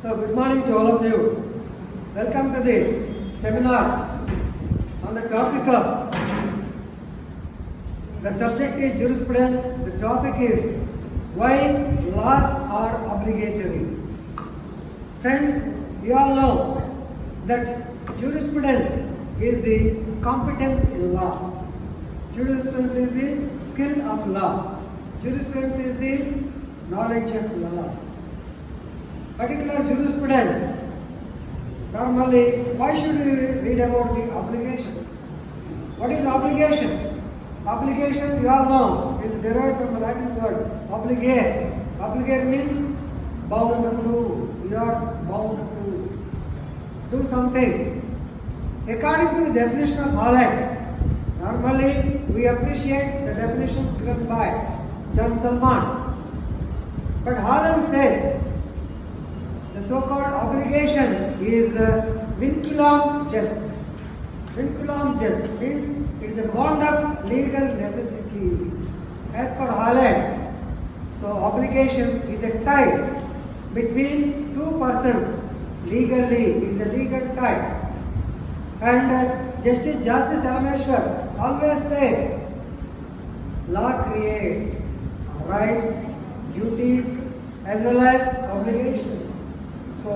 So, good morning to all of you. Welcome to the seminar on the topic of the subject is jurisprudence. The topic is why laws are obligatory. Friends, you all know that jurisprudence is the competence in law. Jurisprudence is the skill of law. Jurisprudence is the knowledge of law. Particular jurisprudence. Normally, why should we read about the obligations? What is obligation? Obligation, you all know, is derived from the Latin word obligare. Obligare means bound to. You are bound to do something. According to the definition of Holland, normally we appreciate the definitions given by John Salman. But Holland says the so-called obligation is vinculum jus. Vinculum jus means it is a bond of legal necessity. As per Holland, so obligation is a tie between two persons legally. It is a legal tie. And Justice Alameshwar always says, law creates rights, duties, as well as obligations. So,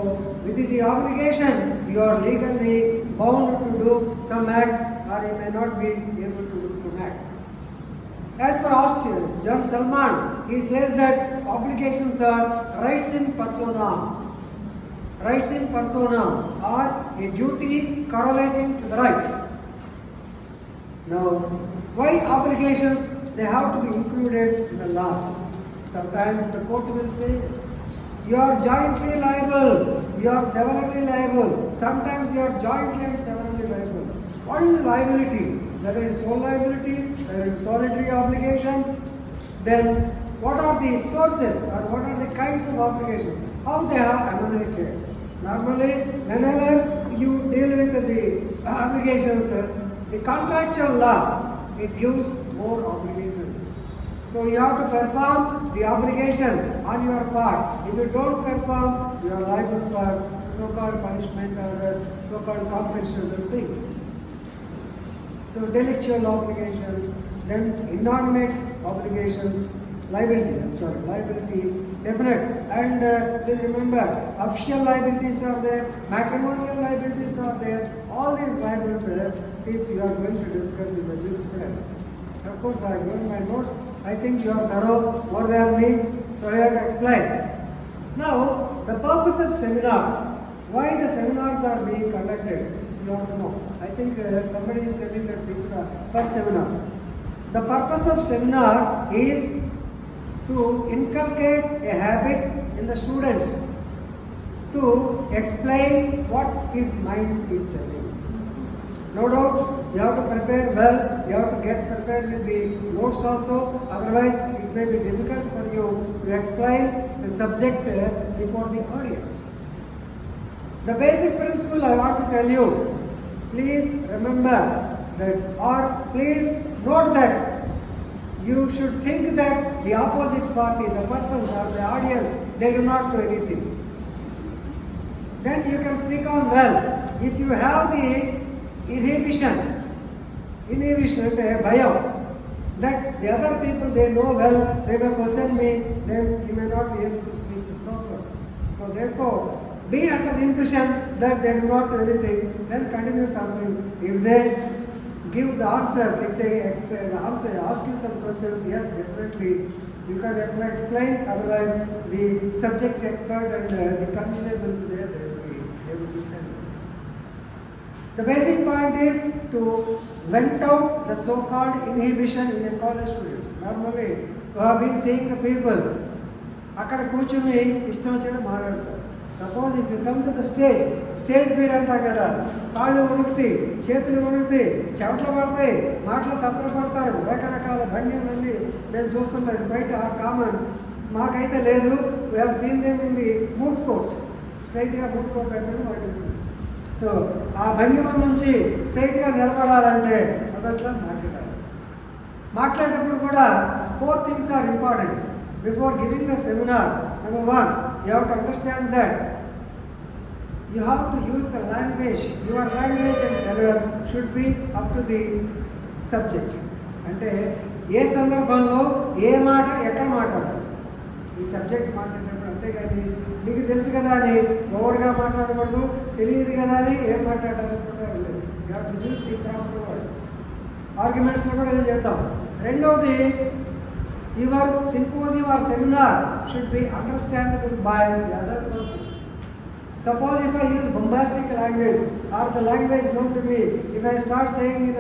within the obligation, you are legally bound to do some act, or you may not be able to do some act. As per Austen, John Salman, he says that obligations are rights in persona. Rights in persona are a duty correlating to the right. Now, why obligations? They have to be included in the law. Sometimes the court will say, you are jointly liable, you are severally liable. Sometimes you are jointly and severally liable. What is the liability? Whether it is sole liability, whether it is solitary obligation, then what are the sources or what are the kinds of obligations? How they have emanated? Normally, whenever you deal with the obligations, the contractual law, it gives more obligations. So you have to perform the obligation on your part. If you don't perform, you are liable for so-called punishment or so-called compensatory things. So delictual obligations, then inanimate obligations, liability, definite. And please remember, official liabilities are there, matrimonial liabilities are there. All these liabilities you are going to discuss in the jurisprudence. Of course, I have given my notes. I think you are thorough more than me, so I have to explain. Now, the purpose of seminar, why the seminars are being conducted, this you have to know. I think somebody is telling that this is the first seminar. The purpose of seminar is to inculcate a habit in the students to explain what his mind is telling. No doubt, you have to prepare well, you have to get prepared with the notes also, otherwise it may be difficult for you to explain the subject before the audience. The basic principle I want to tell you, please remember that, or please note that you should think that the opposite party, the persons or the audience, they do not know anything. Then you can speak on well. If you have the inhibition, bhayam, that the other people they know well, they may question me, then you may not be able to speak properly. So therefore, be under the impression that they do not know anything, then continue something. If they give the answers, if they ask you some questions, yes, definitely, you can explain, otherwise the subject expert and the convener will be there, they will be able to tell you. The basic point is to vent out the so-called inhibition in a college students. Normally, we have been seeing the people, akkada కూర్చుని ఇష్టం వచ్చిన మాట్లాడతారు. Suppose if you come to the stage పేరు అంటాం కదా, కాళ్ళు వణుకుతాయి, చేతులు వణుకుతాయి, చెమటలు పడతాయి, మాటలు తత్తరపడతారు, రకరకాల భంగిమలన్నీ మేము చూస్తుంటాం. ఇది బయట కామన్, మాకైతే లేదు. We have seen them in the mood court, స్ట్రైట్గా మూడ్ కోర్ట్ అయిపోయింది మాకు తెలుసు. సో ఆ భంగిమ నుంచి స్ట్రైట్గా నిలబడాలంటే మొదట్లో మాట్లాడేటప్పుడు కూడా 4 things are important. Before giving the seminar, number 1, you have to understand that you have to use the language. Your language and tenor should be up to the subject. అంటే ఏ సందర్భంలో ఏ మాట ఎక్కడ మాట్లాడాలి, ఈ సబ్జెక్ట్ మాట్లాడేటప్పుడు. అంతేగాని మీకు తెలుసు కదా అని ఓవర్గా మాట్లాడకూడదు, తెలియదు కదా అని ఏం మాట్లాడాలి కూడా లేదు. You have to use the proper words. ఆర్గ్యుమెంట్స్లో కూడా ఇదే చెప్తాం. రెండవది, your symposium or seminar should be understandable by the other persons. Suppose if I use bombastic language or the language known to me, if I start saying in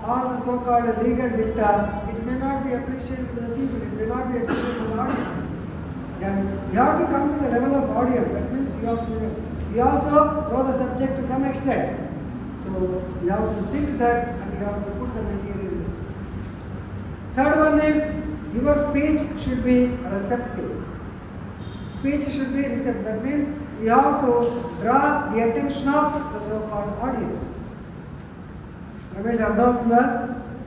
all the so-called legal dicta, it may not be appreciated by the people, it may not be appreciated by the audience. Then you have to come to the level of audience. That means you have to, you also know the subject to some extent. So you have to think that and you have to put the material in. Third one is, your speech should be receptive. Speech should be receptive. That means you have to draw the attention of the so-called audience. Ramesh అర్థమవుతుందా?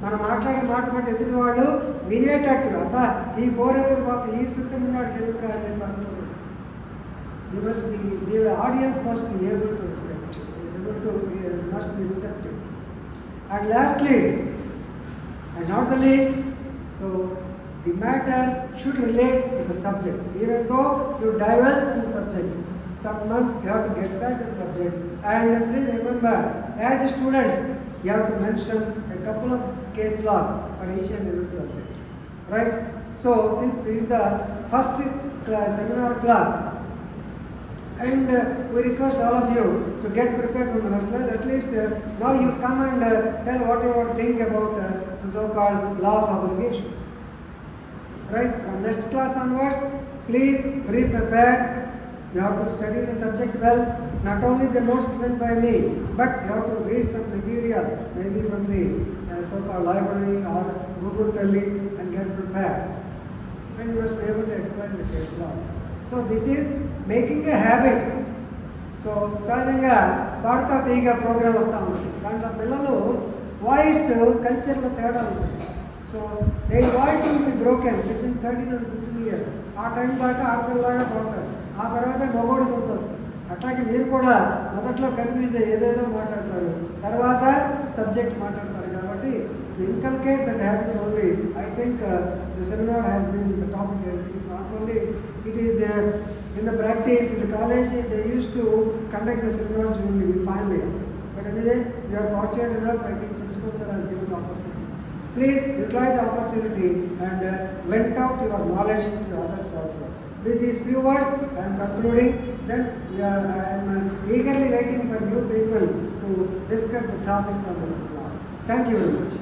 మనం మాట్లాడే మాట బట్టి ఎదుటి వాళ్ళు వినేటట్టుగా, అబ్బా ఈ బోరెప్పుడు మాకు ఈ సిద్ధం ఉన్నాడు ఎందుకురా అని చెప్పి అనుకోండి. You must be, the audience must be able to receptive, must be receptive. And lastly and not the least, so the matter should relate to the subject. Even though you diverge from the subject, someone you have to get back to the subject. And please remember, as students, you have to mention a couple of case laws for each and every subject. Right? So, since this is the first seminar class, and we request all of you to get prepared for the next class. At least now you come and tell whatever think about the so-called law of obligations. Right? From next class onwards, please be prepared. You have to study the subject well. Not only the notes given by me, but you have to read some material, maybe from the so-called library or Google Tally, and get prepared. And you must be able to explain the case laws. So this is making a habit. So సహజంగా పాడుతా తీయగా programme వస్తూ ఉంటుంది. దాంట్లో పిల్లలు voice కల్చర్లో తేడా ఉంటుంది. So they voice will be broken between 13 and 15 years. ఆ టైం దాకా ఆడపిల్లలాగా పాడతారు, ఆ తర్వాత మగోడి గుర్తు వస్తుంది. అట్లాగే మీరు కూడా మొదట్లో కన్ఫ్యూజ్ ఏదేదో మాట్లాడతారు, తర్వాత సబ్జెక్ట్ మాట్లాడతారు. కాబట్టి inculcate that habit only. I think the seminar has been, the topic has been, not only it is in the practice in the college they used to conduct the seminars during the final year. But anyway, you are fortunate enough, I think principal sir has given the opportunity. Please utilize the opportunity and vent out your knowledge to others also. With these few words, I am concluding. Then I am eagerly waiting for you people to discuss the topics on the seminar. Thank you very much.